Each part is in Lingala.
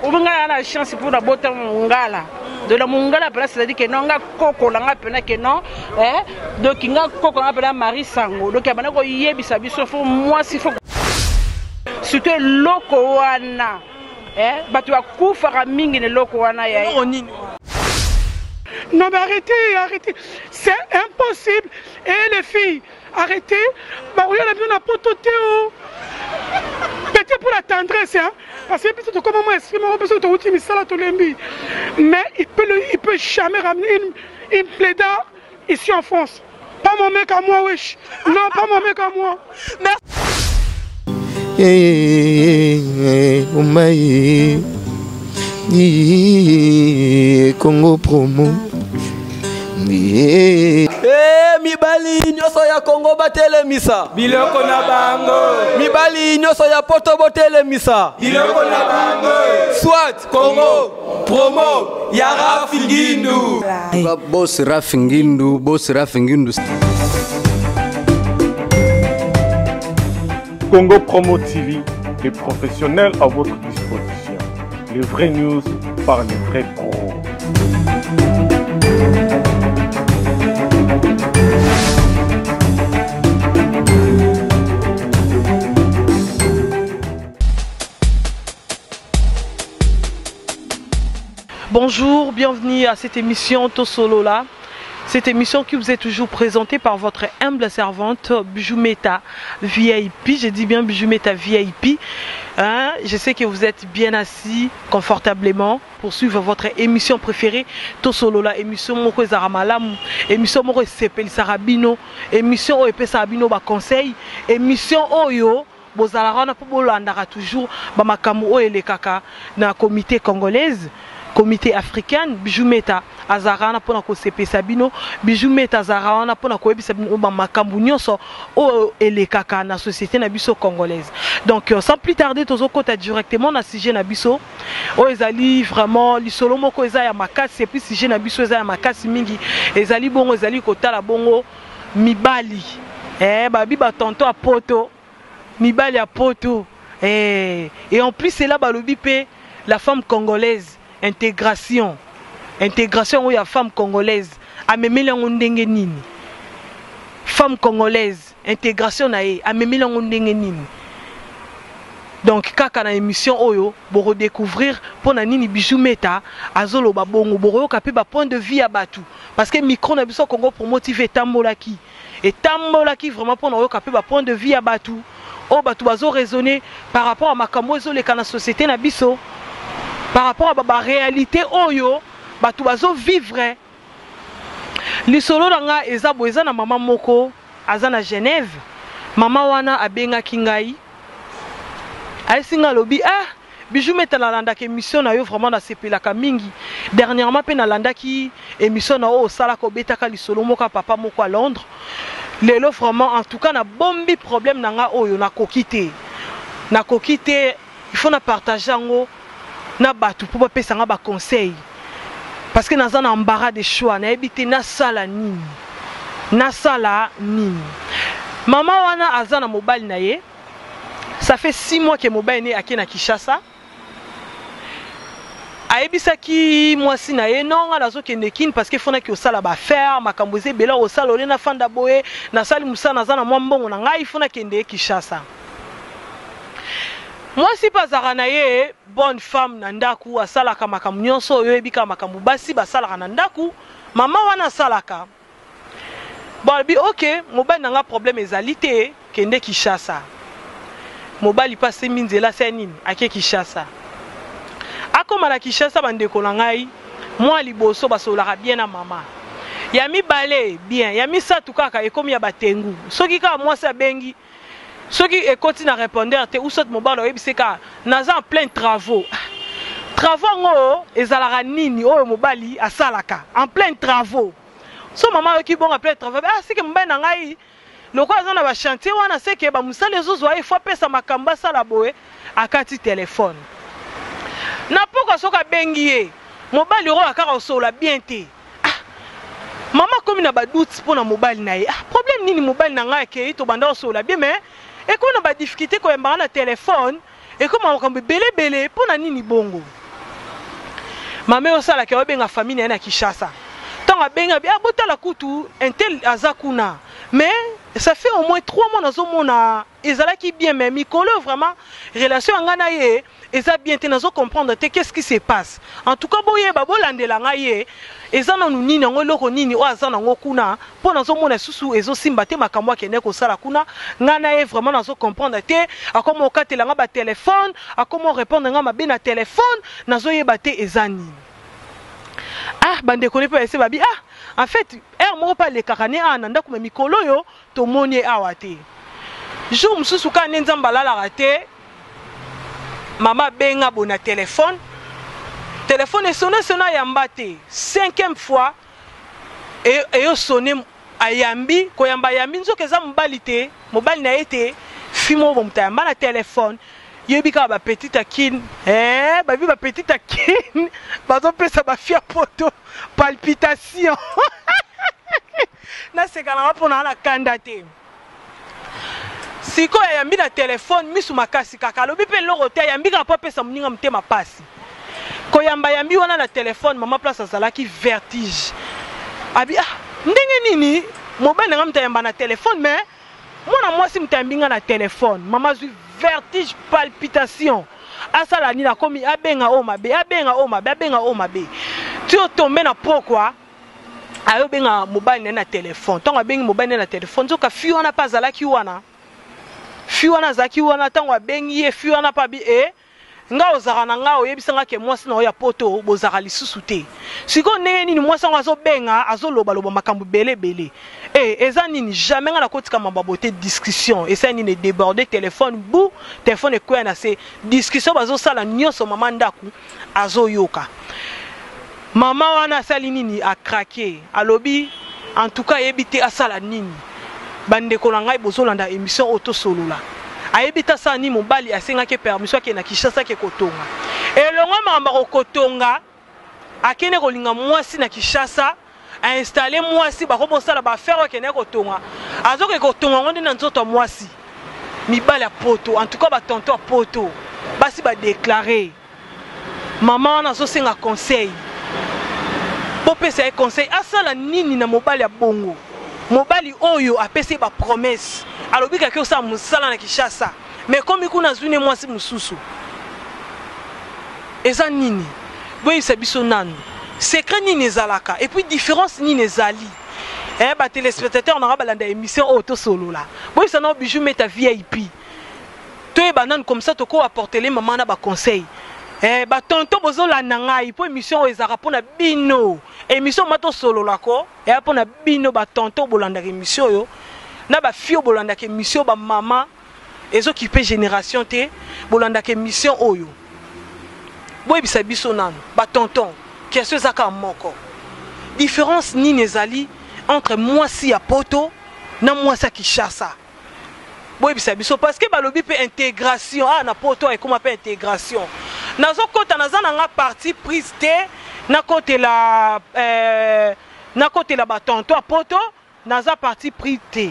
On a la chance pour la beauté mongala. De la mongala, c'est-à-dire que non, coco, l'anga pena que non, donc il y a coco, on Marie Sango. Donc il y a un yébisa, moi s'il faut. Surtout loko wana, tu as koufara mingi ne loko wana ya. Non mais arrêtez, c'est impossible. Et les filles, arrêtez. Bah oui, on a bien un pototé. Peut-être pour la tendresse, hein. Parce que peut-être comme moi, mais il peut jamais ramener une plaidard ici en France. Pas mon mec à moi, wesh. Non, pas mon mec à moi. Merci. Congo promo. Mibali nyoso ya Congo batele misa biloko na bango mibali nyoso ya poto botele misa biloko na bango soit Congo promo ya Rafingindu boss Rafingindu Congo Promo TV, les professionnels à votre disposition. Les vraies news par les vrais pros. Bonjour, bienvenue à cette émission Tosolola. Cette émission qui vous est toujours présentée par votre humble servante Bijoumeta VIP. Je dis bien Bijoumeta VIP. Je sais que vous êtes bien assis confortablement pour suivre votre émission préférée Tosolola. Émission Moko Zaramalamu, émission Moko Sepel Sarabino, émission Oepe Sarabino ba conseil, émission Oyo. Bozalarana pour bolandara toujours bamakamu oelekaka na comité congolaise. Comité africain, Bijoumeta Azarana pour ko CP Sabino, Bijoumeta Azarana pour ko ebi Sabino ba makambu nyonso o elekaka na société na biso congolaise. Donc sans plus tarder tozo kota directement na sujet na biso o ezali vraiment lisolo moko eza ya makasi et puis sujet na biso eza ya makasi mingi ezali bongo ezali kotala bongo mibali babi ba tonto a poto mibali a poto et en plus c'est là balobi pe la femme congolaise. Intégration où il y a femme congolaise amemeli yango ndenge nini femme congolaise intégration na ye amemeli yango ndenge nini donc kaka na émission oyo bo redécouvrir pona nini Bijoumeta azoloba bongo bo yoka pe ba point de vue ya batu parce que micro na biso Congo pour motiver tambolaki vraiment pona yoka pe ba point de vue ya batu o batu bazo raisonner par rapport à makambo zo le kana société na biso. Par rapport à la réalité, oyo, batu bazo vivre. Lisolo nga eza boeza na maman moko, azana Genève. Maman wana abenga kingai. Aisinga lobi Bijoumeta na landa ki émission na yo vraiment na sepelaka mingi. Dernièrement pe na landa ki émission na o sala ko betaka lisolo moko papa moko à Londres. Lelo vraiment en tout cas na bombi problème nanga oyo na kokite. Na kokite, il faut na partager ngo. Na batu pour pas pesa nga ba conseil parce que naza na embarras de choix na ebité na sala nini maman wana azana mobile na ye ça fait 6 mois que mobile ne akena Kinshasa aebisaki mwasi na ye non alazo kende kin parce que fona ki osala ba faire makambo ezebela osala olena fanda boye na sali musa nazana mwa mbongo na ngai fona kende Kinshasa. Moi si pas aranaye bonne femme nandaku asalaka makambu nyonso oyo ebika makambu basi basalaka nandaku mama wana salaka bon bi OK mobali nanga problème ezalité kende Kinshasa mobali passe minzela senine ake Kinshasa akoma na Kinshasa bandeko na ngai moi liboso basolaka bien na mama ya mibale bien ya misatu kaka ekomi ya batengu soki ka moi sa bengi. Ceux qui écoutent na répondeur te ou saute mobile oyebi seka naza en plein travaux ngo ezalaka nini oyo mobali asalaka en plein travaux so maman qui bon en plein travaux c'est que mobali na ngai loko azana ba chantier wana c'est que ba musale zozo il faut pesa makamba sala boye akati téléphone na poko soka bengié mobali ro akaka osola bien te maman comme na ba doute pour na mobile na ye problème nini mobile na ngai ke to banda osola bien mais et qu'on a des difficultés quand même na téléphone et comme makambo belé pona nini bongo mama osala ke obenga famille na Kinshasa tanga benga bi abotala kutu intel azakuna mais ça fait au moins 3 mois nazo mona ezalaki bien mais mikolo vraiment relation ngana ye eza bien te nazo comprendre te qu'est-ce qui se passe en tout cas boye ba bolandela ngaye eza na nini ngo loko nini o azana ngo kuna po nazo mona susu ezo simba te makambo akene ko sala kuna ngana ye vraiment nazo comprendre te akoma okatela nga ba téléphone akoma répondre nga mabe na téléphone nazo yeba te eza nini ah bande ko ne peut essayer babi ah en fait mo pas le kakane ananda kuma mikolo yo to moni awate jour mususu ka nenzamba la raté maman benga bona téléphone est sonné yambate 5e fois et yo sonné ayambi ko yamba yambi nzoka eza mobalité mobali na été fimo bomta na téléphone yebika ba petite akin ba vi ba petite akin bazo pesa ba fia poto palpitation na sekana pona na kandate siko yambi na téléphone misu makasi kaka lobi pe lorote yambi ka pa pesa muninga mtema pasi ko yamba yambi wana na téléphone mama place azalaki vertige abi ah ndenge nini mobali nga mta yamba na téléphone mais mona mwasi mta yambinga na téléphone mama zui vertige palpitation asala nina komi abenga o mabe tu tombe na pourquoi ayo benga mobali na téléphone tonga bengi mobali na téléphone zoka fi wana pa zalaki wana fi wana zaki wana tango bengi ye fi wana pa bi nga ozaka na nga oyebisanga ke mwasi na oya poto bozaka lisusu te siko ndenge nini mwasi ngo azobenga azoloba makambo belé eza nini jamais nga na kotika mababote discussion esa nini déborder téléphone bou téléphone ekoya na se discussion bazosala nyonso mama ndaku azoyoka mama wana asali nini a craqué alobi en tout cas yebite asala nini bandeko na ngai bozolanda émission auto solola ayebita sa ni mobali asengaki permission ke na Kinshasa ke kotonga elongo mama kotonga akene kolinga mwasi na Kinshasa a installer mwasi bakobosala ba faire ke na kotonga azoke kotonga ngondi na nzoto mwasi mibali ya poto en tout cas ba tonto a poto basi ba déclarer maman na zo senga conseil popesa conseil asala nini na mobali ya bongo mobali oyo apesi ba promesse alobika ke osa musala na Kinshasa mais comme kuna zune mwasi mususu eza nini boyi sabiso nanu secret nini ezalaka et puis différence nini ezali ba téléspectateurs na balanda émission auto solo là boyi sana bijou meta VIP to e banane comme ça to ko apporter les maman na ba conseil ba tonto bozola na ngai po émission ezaka pona bino émission mato solo la ko et pona bino ba tonto bolanda émission yo na ba fio bolanda ke mission ba mama ezokipe génération te bolanda ke mission oyo boy bisa biso nanu ba tonton question zaka moko différence ni nezali entre mwasi ya poto na mwasi ya Kinshasa boy bisa biso parce que balobi pe intégration na poto et comment pe intégration nazo kota nazana nga partie prise te na côté la ba tonton a poto naza partie prise te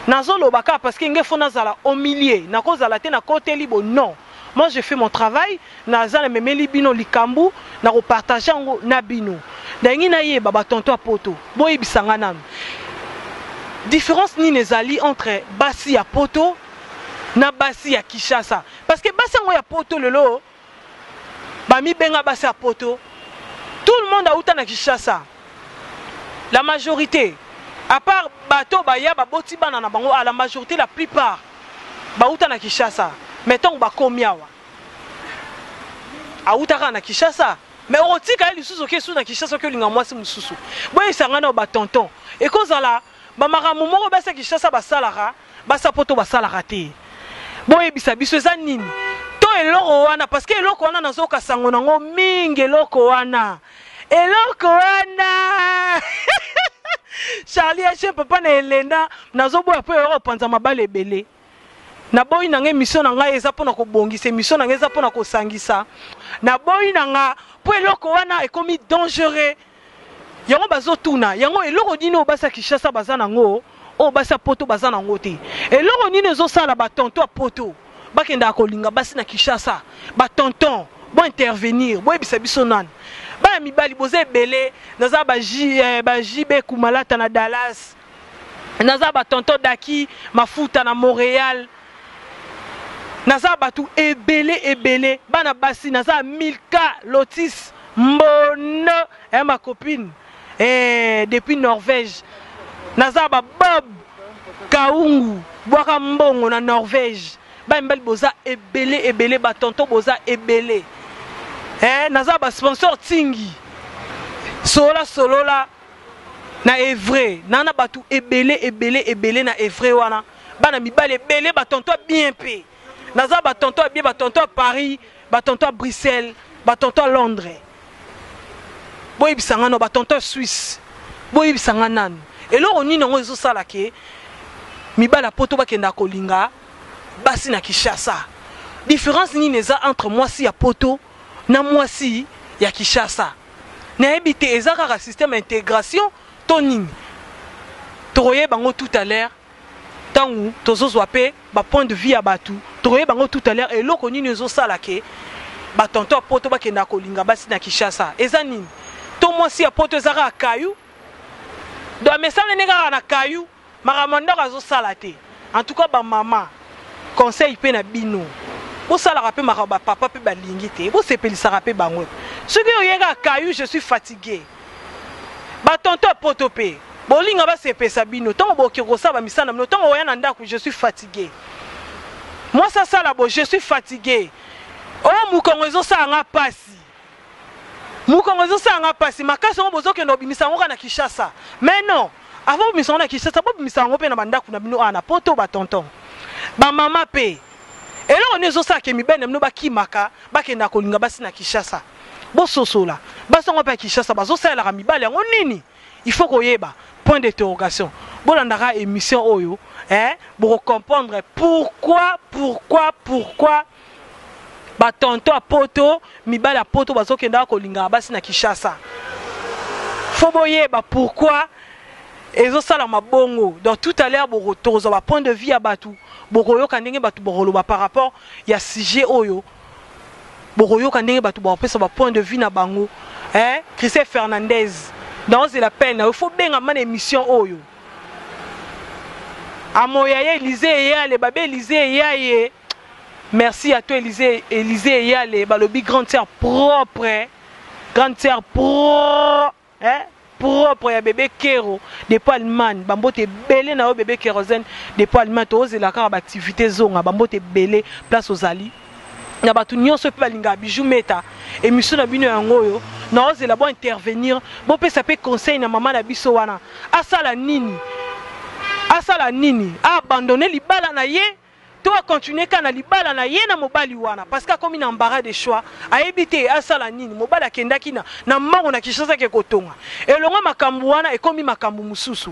nazo lobaka parce que ngefo nazala au milieu nakozala te na côté libo non moi je fais mon travail nazala memeli bino likambu na ko partager ngo na bino ndangi na ye baba tonto a poto boyi bisanga nanu différence ni nezali entre basi ya poto na basi ya Kinshasa parce que basi ngo ya poto lelo ba mi benga basi ya poto tout le monde a uta na Kinshasa la majorité à part bateau baya ba boti bana na bango à la majorité la plupart ba uta na Kinshasa mettons ba komiawa a uta na Kinshasa mais otika lisusu ke su na Kinshasa ke linga mwasi mususu boye sangana ba tonton et kozala ba maramu moko ba sa Kinshasa ba salara ba sapoto ba salara te boye bisa biso eza nini to eloko wana parce que eloko wana nazoka sango nango mingi eloko wana Charlie H papa na Elena nazoboya pe ero panza mabale ebele na boyi na ngai mission na ngai eza pona ko bongisa mission na ngai eza pona ko sangisa na boyi na nga po eloko wana ekomi dangereux yango bazotuna yango eloko dino basa Kinshasa bazana ngo o basa poto bazana ngo te eloko nini ezosala ba tonto a poto bakenda kolinga basi na Kinshasa ba tonton bo intervenir bo ebisa biso nani ba mibali boze belé naza ba JB Kumalata na Dallas naza ba tonton Daki Mafuta na Montréal naza batu ebele bana basi naza Milka Lotis Mbono ma copine depuis Norvège naza ba Bob Kaungu Bwaka Mbongo na Norvège ba mbali boza ebele ba tonton boza ebele naza ba sponsor Tingi Solola na Evre nana batu ebele na Evre wana bana mibali ebele ba tonton bien pe naza ba tonton bien ba tonton Paris ba tonton Bruxelles ba tonton Londres boy bisanga no ba tonton Suisse boy bisanga nan eloko nini ngo ezo sala ke mibala poto bakenda kolinga basi na Kinshasa différence nini eza entre moi si ya poto na moi si ya Kinshasa na ebité ezaka ka système intégration toning toye bango tout à l'heure tangu tozozwa pe ba point de vue ya batu toye bango tout à l'heure eloko nini ezo sala ke ba tonton poto bakenda kolinga basi na Kinshasa eza nini to moi si ya poto ezaka kayu do mesana nega na kayu makamanda kazo salate en tout cas ba maman conseil pe na bino bo sala rapé makaba papa pe balingi te bo sepelisa rapé bango ce que oyega kayu je suis fatigué ba tonton poto pe bolinga ba sepesa bino tongo boki ko sala misana no tongo oyana ndako je suis fatigué moi ça sala bo je suis fatigué oh mukongo ezo sanga pasi mukongo ezo sanga pasi makasi ngo bozo ke no bimisa ngo na Kinshasa mais non avant bimisa na Kinshasa bo bimisa ngo pe na bandako na bino ana poto ba tonton ba mama pe eloko nezo sa ke mibene mno bakimaka bakenda kolinga basi na Kinshasa bo sosola basongo pa Kinshasa bazo sala ka mibale ngo nini il faut koyeba point d'interrogation bolandaka émission oyo pour comprendre pourquoi ba tonton a poto mibale a poto bazo kenda kolinga basi na Kinshasa faut boyeba pourquoi ezo sala mabongo donc tout à l'heure bo tozo ba point de vue ya batu boroyo kandenge batu boroloba par rapport ya sujet oyo boroyo kandenge batu bopesa ba point de vue na bango Christophe Fernandez dans la peine il faut bien amana émission oyo amoya Élisée ya le babé Élisée ya ye merci à toi Élisée ya le balobi grande sœur propre propre ya bébé Kero depuis Allemagne bambote belé na bébé kérosène depuis Allemagne to ozela ka ba activité zonga bambote belé place aux ali na batu nyonso pe balinga bijou meta émission na bino yango yo na ozela bo intervenir bo pe ça peut conseil na maman na biso wana asala nini abandonner libala na ye to continuer kana libala na ye na mobali wana parce que comme na embarras de choix a éviter asala nini mobali akendaki na mango na Kinshasa ke kotonga elonga makambu wana e komi makambu mususu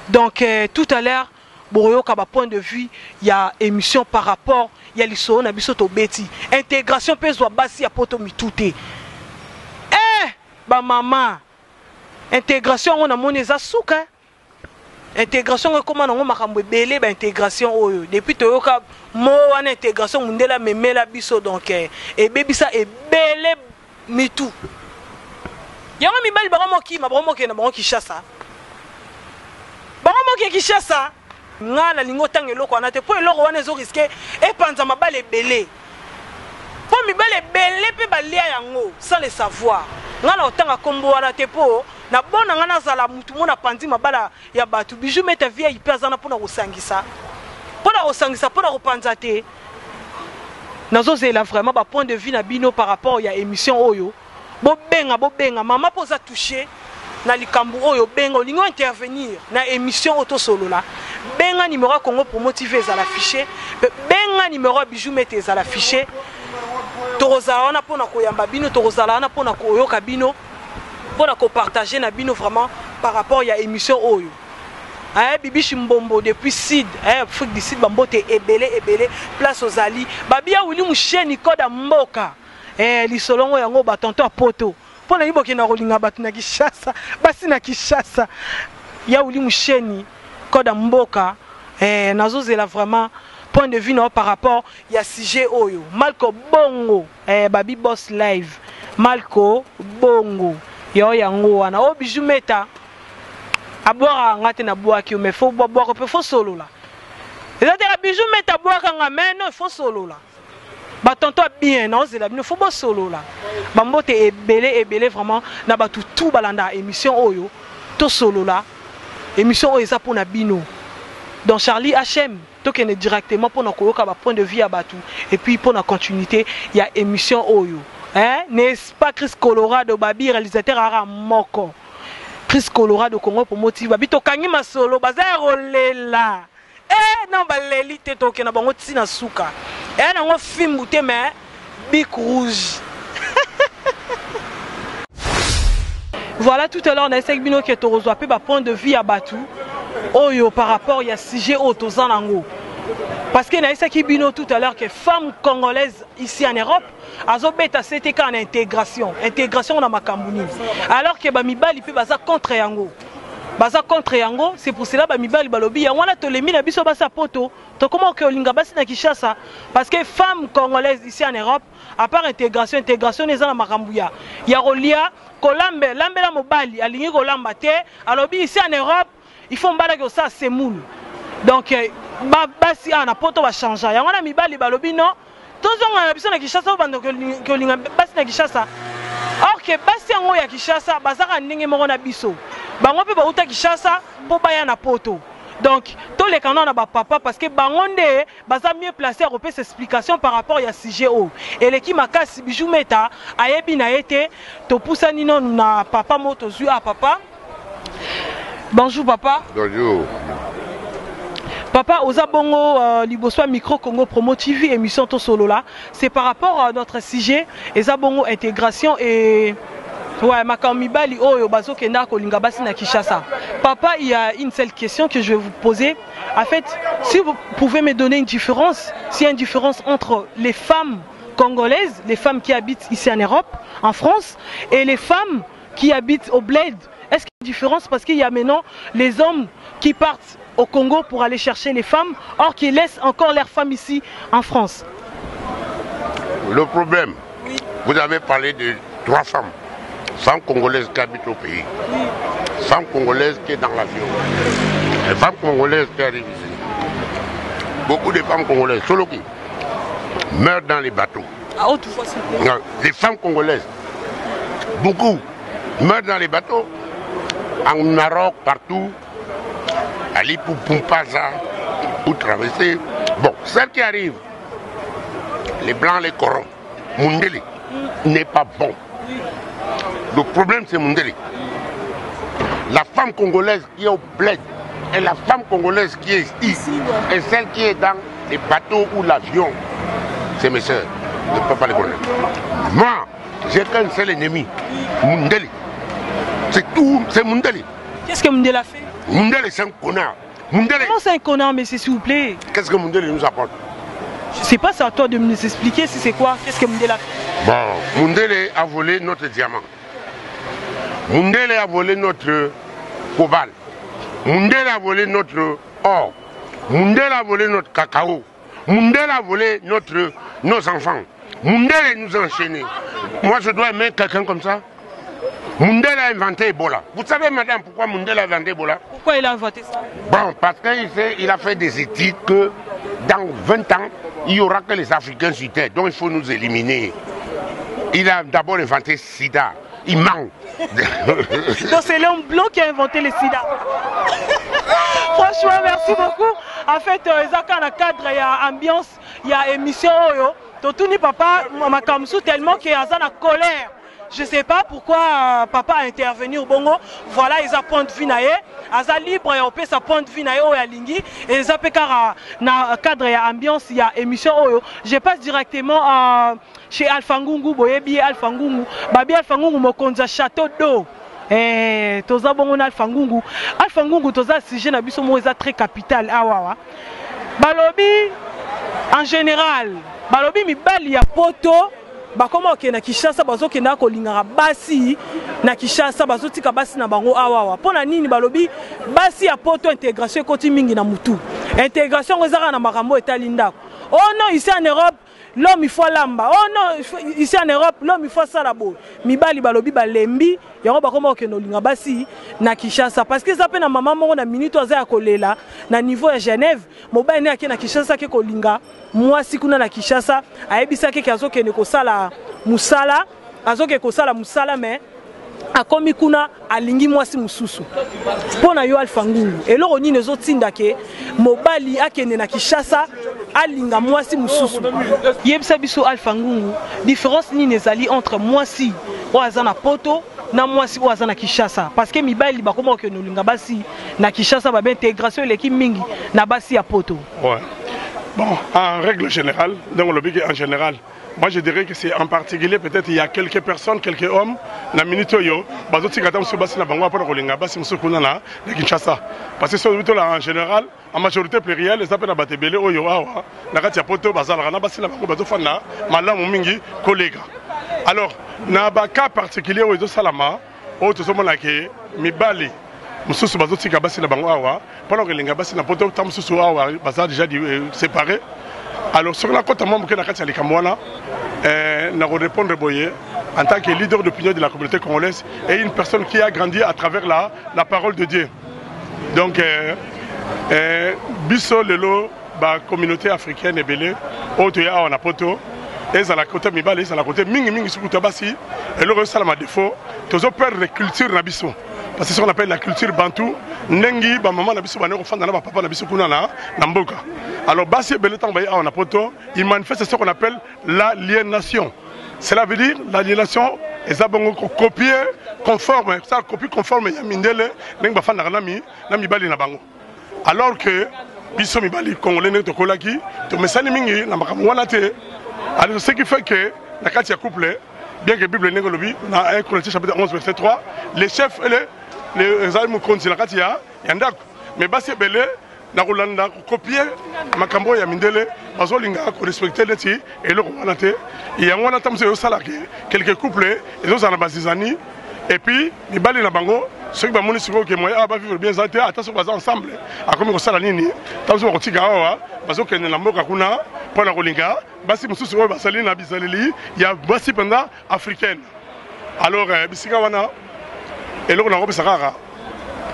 donc tout à l'heure boroyoka ba point de vue ya émission par rapport ya liso na biso to beti intégration pezwa basi ya poto mitute ba mama intégration on a moneza suka intégration comment on makambo belé ba intégration oyo depuis toyoka mo wana intégration mundela memela biso donc et bebisa e belé mitu yango mibali baromo ki mabomo ke na bango Kinshasa ngala lingo tange loko wana te po eloko wana ezo risquer e panza mabale belé po mibale belé pe balia yango sans le savoir ngala otanga kombo wana te po na bona ngana zala mutu mona pandi mabala ya batu bijou meta via ipazana pona kosangisa pona kopanza te nazo zela vraiment ba point de vue na bino par rapport ya émission oyo bo benga mama poza toucher na likambu oyo benga lingo intervenir na émission auto solo la benga numéro Congo pour motiver za l'afficher benga numéro bijou meta za l'afficher torozala wana pona koyamba bino torozala wana pona koyoka bino pour partager na bino vraiment par rapport à émission oyo bibi chimbombo depuis Sid Afrique du Sud bambote ebele place aux ali babia wili musheni koda mboka lisolongo yango ba tonton poto pona iboke na kolinga batu na Kinshasa basi na Kinshasa ya wili musheni koda mboka nazozela vraiment point de vue non par rapport ya sujet oyo Malco bongo babi boss live Malco bongo yo yango wana o Bijou Meta aboira ngate na boaki mais faut boire peu faut solo là c'est-à-dire Bijou Meta boaka nga mais non faut solo là ba tonto bien non c'est là il faut bo solo là ba mbote ebele vraiment na ba tout balanda émission oyo to solo là émission oyo ça pour na bino donc Charlie HM tokene directement pour na koyoka ba point de vue à batu et puis pour na continuité il y a émission oyo hein n'est-ce pas Chris Colorado babi réalisateur ara moko Chris Colorado Congo pour motive babi to kangi masolo bazaro lela non baleli te tokena bango tina suka na ngo film bouté mais Bic rouge. Voilà, tout à l'heure on a essayé bino qui to reçoit pe ba point de vue à batu oyo par rapport il y a sujet autozanango parce que na essayé bino tout à l'heure que femmes congolaises ici en Europe azobeta CTK en intégration na makambuni alors que ba mibali pe baza contre yango c'est pour cela ba mibali balobi yango na tolemi na biso basa poto to comment que olinga basi na Kinshasa parce que femmes congolaises ici en Europe à part intégration les na makambuya ya rolia kolambe lambela mobali alingi kolamba te alobi ici en Europe il faut mbala que ça c'est moule donc basi na poto ba changer yango na mibali balobi non tozonga na biso na Kinshasa bando que olinga basi na Kinshasa or que basi yango ya Kinshasa bazaka ndenge moko na biso bango pe ba uta Kinshasa po baya na poto donc tous les canons na ba papa parce que bangonde baza mieux placé à repérer ces explications par rapport à sujet o et l'équipe makasi Bijou Meta ayebi na été to poussa nino na papa moto zu à papa. Bonjour papa. Bonjour. Papa, Ozabongo, Liboswa Micro Congo Promo TV, émission to solo là, c'est par rapport à notre sujet, Ozabongo intégration et ouais, Makamibali Oyo Bazo Kenda Kolinga Basi na Kinshasa. Papa, il y a une seule question que je vais vous poser. En fait, si vous pouvez me donner une différence, s'il y a une différence entre les femmes congolaises, les femmes qui habitent ici en Europe, en France, et les femmes qui habitent au Bled, est-ce qu'il y a une différence parce qu'il y a maintenant les hommes qui partent au Congo pour aller chercher les femmes, or qui laissent encore leurs femmes ici en France? Le problème, oui. Vous avez parlé de 3 femmes. Femmes congolaises qui habitent au pays. Oui. Femmes congolaises qui sont dans l'avion. Les femmes congolaises qui arrivent ici. Beaucoup de femmes congolaises, solo qui meurent dans les bateaux. Ah, autrefois, c'est non, les femmes congolaises, beaucoup meurent dans les bateaux. En Maroc, partout. Ali pour Pumpaza, pour traverser. Bon, celles qui arrivent, les blancs les corrompent. Mundele n'est pas bon. Le problème c'est Mundele. La femme congolaise qui est au bled et la femme congolaise qui est ici et celle qui est dans les bateaux ou l'avion, c'est mes soeurs. Je ne peux pas les connaître. Moi, j'ai qu'un seul ennemi, Mundele. C'est tout, c'est Mundele. Qu'est-ce que Mundele a fait? Mundele c'est un connard. Mundele... Comment c'est un connard, mais s'il vous plaît? Qu'est-ce que Mundele nous apporte? Je sais pas, c'est à toi de nous expliquer si c'est quoi. Qu'est-ce que Mundele a fait? Bon, Mundele a volé notre diamant. Mundele a volé notre cobalt. Mundele a volé notre or. Mundele a volé notre cacao. Mundele a volé nos enfants. Mundele nous a enchaînés. Moi, je dois aimer quelqu'un comme ça. Mundele a inventé Ebola. Vous savez, madame, pourquoi Mundele a inventé Ebola? Pourquoi il a inventé ça? Bon, parce qu'il a fait des études que dans 20 ans, il n'y aura que les Africains sur Terre. Donc il faut nous éliminer. Il a d'abord inventé Sida. Il manque. Donc c'est l'homme blanc qui a inventé le Sida. Franchement, merci beaucoup. En fait, il y a un cadre, il y a ambiance, il y a émission. Tout ni papa, makamsu tellement qu'il y a une colère. Je ne sais pas pourquoi papa a intervenu au Bongo. Voilà, ils ont point de vue naé. Aza libre et on peut sa point de vue naé au Yalingi. Et ils ont un cadre et ambiance, il y a émission. Je passe directement chez Alpha Ngungu, Boyebi Alpha Ngungu. Babi Alpha Ngungu mokonza château d'eau. Et toza bongo Alpha Ngungu. Alpha Ngungu toza sujet na biso mo très capital. Awawa. Balobi en général, balobi mibali ya poto. Bah comment ok na Kinshasa bazo ke na kolingara basi na Kinshasa bazo tika basi na bango awawa pona nini balobi basi ya poto intégration koti mingi na mutu Intégration ezaka na makambo etalinda. Oh non, ici en Europe, l'homme il faut lamba. Oh non, ici en Europe, l'homme il faut salabo. Mibali balobi balembi, yango bakoma okeno linga basi na Kinshasa parce que ça pe na maman moko na minute oza ya kolela na niveau ya Genève, mobali ne akena Kinshasa ke kolinga. Moi si kuna na Kinshasa, ayebisa ke azokene ko sala musala, azoke ko sala musala mais akomi kuna alingi mwasi mususu pona yo Alpha Ngungu eloko nini ezotinda ke mobali akende na Kinshasa alinga mwasi mususu yebisa biso Alpha Ngungu différence nini ezali entre mwasi o azana poto na mwasi o azana Kinshasa parce que mibali bakoma okeno linga basi na Kinshasa ba intégration eleki mingi na basi ya poto. Ouais. Bon, en règle générale, dans le en général, moi je dirais que c'est en particulier peut-être il y a quelques personnes, quelques hommes, na minute yo, bazoti katam so basi na bango pour kolinga basi musukuna na Kinshasa. Parce que sur là en général, en majorité plurielle, les appels à batebele oyo awa, na kati ya poto bazala na basi na bango bazofana malamu mingi collègue. Alors, na ba cas particulier oyo salama, o to somona ke mibali mususu bazoti ka basi na bango awa, pendant que linga basi na poto tam mususu awa bazala déjà séparés. Alors, sur la côte à Mamouké, nous répondre Boye en tant que leader d'opinion de la communauté congolaise et une personne qui a grandi à travers la parole de Dieu. Donc, Bisso Lelo, la communauté africaine est belle, Otoya on a poto, et à la côté Mibale, et à la côté Mingi Mingi Sukutabasi, et le reste à défaut, tous ont perdu la culture Nabisso. Parce que c'est ce qu'on appelle la culture bantou. Nengi, ba maman Nabisso, ba nero fan na papa Nabisso kuna na Mboka. Alors, Bassi Beletan on a poto, il manifeste ce qu'on appelle l'aliénation. Cela veut dire l'aliénation, et ça bon copier conforme, ça copie conforme ya mindele, nengi ba fan na nami bali na bango. Alors que biso mibali congolais ne to kolaki, to mesani mingi na makambo wana te. Alors ce qui fait que la kati ya couple, bien que la Bible n'est lobby, dans 1 Corinthiens chapitre 11 verset 3, les chefs et les alliés contre la kati ya yandak. Mais Bassi Belé na Rolanda copier makambo ya mindele, bazolinga ko respecter leti et le romanate. Il y a un tam se sala quelques couples et autres en basizani et puis les bali na bango ceux qui ba moni siko que moi ba vivre bien santé attention bas ensemble a comme ko sala nini tam so ko tika wa bazokene na mboka kuna pona kolinga basi mususu ba sali na bisaleli ya basi penda africaine. Alors bisika wana et là on a repris ça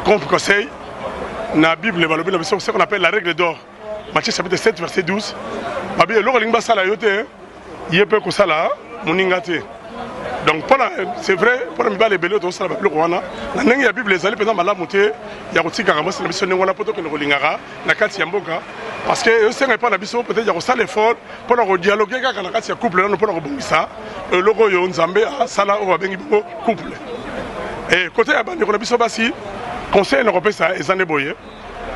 contre conseil na Bible balobi na ce qu'on appelle la règle d'or. Matthieu chapitre 7 verset 12. Babi lo kolinga sala yote yepe ko sala moningate. Donc c'est vrai pour mi bale belo to sala ba bloko wana na ndenge ya Bible ezali pendant malamu te ya kotika ngamba sala biso ndenge wana poto ke kolingaka na kati ya mboka parce que c'est pas na biso peut-être ya ko sala effort pour na dialoguer kaka na kati ya couple na pour na bongisa loko yo nzambe sala o bengi bo couple. Et côté ya bandi ko na biso basi conseil européen ça ezane boye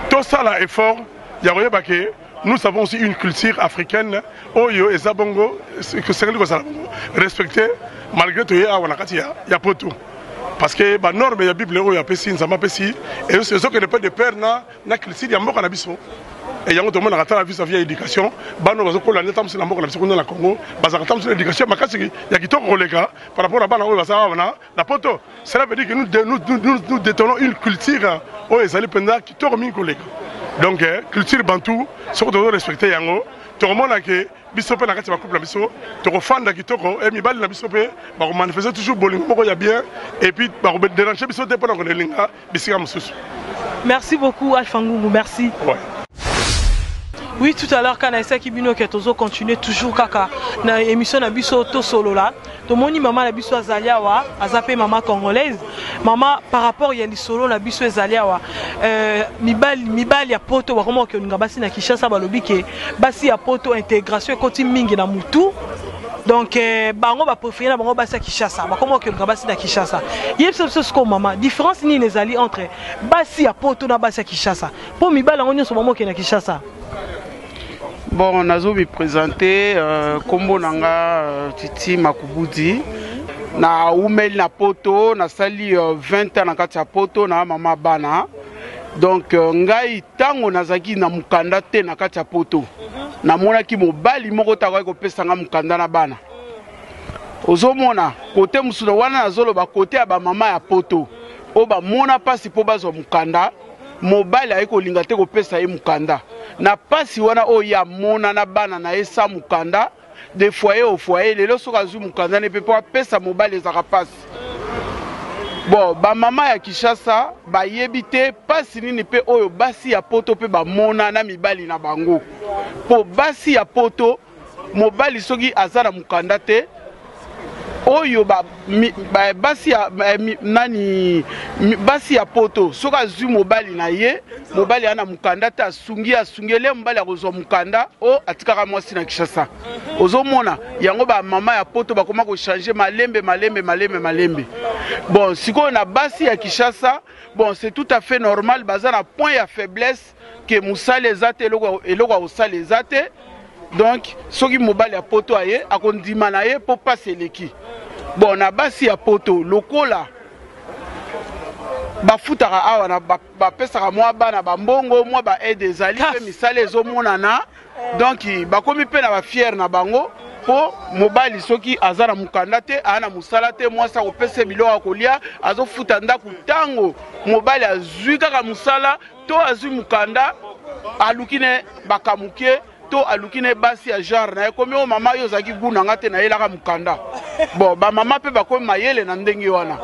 to sala effort ya koyeba ke nous avons aussi une culture africaine oyo ezabongo que c'est que ça respecter malgré tout il y a poto parce que ba norme ya Bible oyo apesi nzamba pesi et c'est ce que ne peut de père na culture ya mboka na biso et yango to mona kata visa via éducation bano bazokola neta mse na mboka na biso kuna na Congo bazakata mse éducation makasi ya kitoko koleka par rapport à bana oyo basala wana na poto cela veut dire que nous détenons une culture oyo ezali penda kitoko mingi koleka. Donc, culture bantou, ce qu'on doit respecter, tout le monde a que bisope na kati ba couple biso, to refanda kitoko et mi bali na bisope, ba manifester toujours bolingo moko ya bien et puis ba déranger biso te pona ko linga bisika mususu. Merci beaucoup Alpha Ngungu, merci. Ouais. Oui, tout à l'heure, quand on a Kibino qui est continué toujours kaka na émission na biso to solo là. To moni maman la biso azaliawa, azapé maman congolaise. Maman par rapport il y a les solo la biso azaliawa. Mibali ya poto wa comment que nga basi na Kinshasa balobi ke basi ya poto intégration koti mingi na mutu. Donc bango ba préférer na bango basi ya Kinshasa. Ba comment que nga basi na Kinshasa. Yebso ce ko maman, différence ni les alliés entre basi ya poto na basi ya Kinshasa. Pour mibali on so maman ke na Kinshasa. Bon, on a me présenté Kombo Nanga Titi Makubudi. Na Oumel na poto, na sali 20 ans na katia poto na mama bana. Donc ngai tango nazaki na mukanda te na katia poto. Na mona ki mobali moko ta ko pesa nga mukanda na bana. Ozomona côté musula wana nazolo ba côté ya ba mama ya poto. O ba mona pasi po bazo mukanda. mobali aye kolinga te kopesa ye mukanda na pasi wana oyo ya mona na bana na ye sa mukanda de foyer au foyer lelo soka azwi mukanda ne peut pas pesa mobali ezaka pasi. Bon ba mama ya Kinshasa ba yebite pasi nini pe oyo basi ya poto pe ba mona na mibali na bango po basi ya poto mobali soki azara mukanda te oyo basi ya nani basi ya poto soka azwi mobali na ye mobali ana mukanda ta asungele mobali akozwa mukanda o atikaka mwasi na Kinshasa ozomona yango ba mama ya poto bakoma ko changer malembe bon siko na basi ya Kinshasa bon c'est tout à fait normal baza na point ya faiblesse que musale ezate eloko osale ezate donc soki mobali ya poto aye akondima na ye po passer leki. Bon na basi ya poto lokola bafutaka awa na bapesaka mwa bana bambongo mwa ba aide ezali pe misale ezomonana donc bakomi pe na ba fier na bango po mobali soki azara mukanda te ana musala te mwasa kopesa biloko akolia azofuta ndaku tango mobali azwi kaka musala to azwi mukanda alukine bakamuke to alukine basi ya genre na komi o mama yo zaki guna ngate na yelaka mukanda. Bon ba mama pe bakomi mayele na ndenge wana.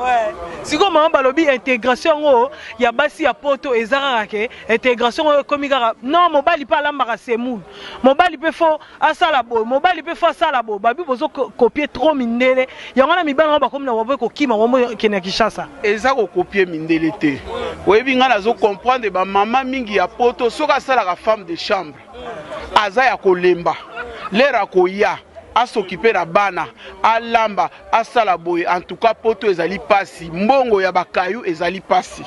Siko mama balobi intégration o ya basi ya poto ezaka ke intégration o komi kaka non mobali pa lambaka semul. Mobali pe fo asala bo, mobali pe fo asala bo. Babi bozo copier trop mindele. Yango na mibana bakomi na wabo ko kima wamo kena Kinshasa. Eza ko copier mindele te. Oyebi nga nazo comprendre ba mama mingi ya poto soka sala ka femme de chambre. Aza ya kolemba lera koya asokipe na bana alamba asala boye en tout cas poto ezali pasi mbongo ya bakayu ezali pasi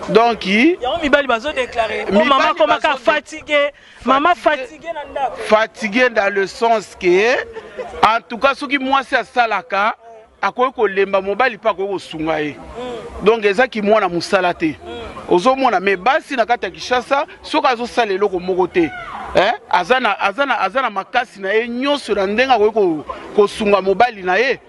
donc yango mibali bazo déclarer maman comme ka fatigué maman fatigué na ndako fatigué dans le sens que en tout cas soki mwasi asalaka akoki kolemba mobali pa akoki kosunga ye donc ezaki mwana musala te ozomona me basi na kati ya Kinshasa soki azosala eloko moko te azana makasi na ye nyonso na ndenge akoki kosunga mobali na ye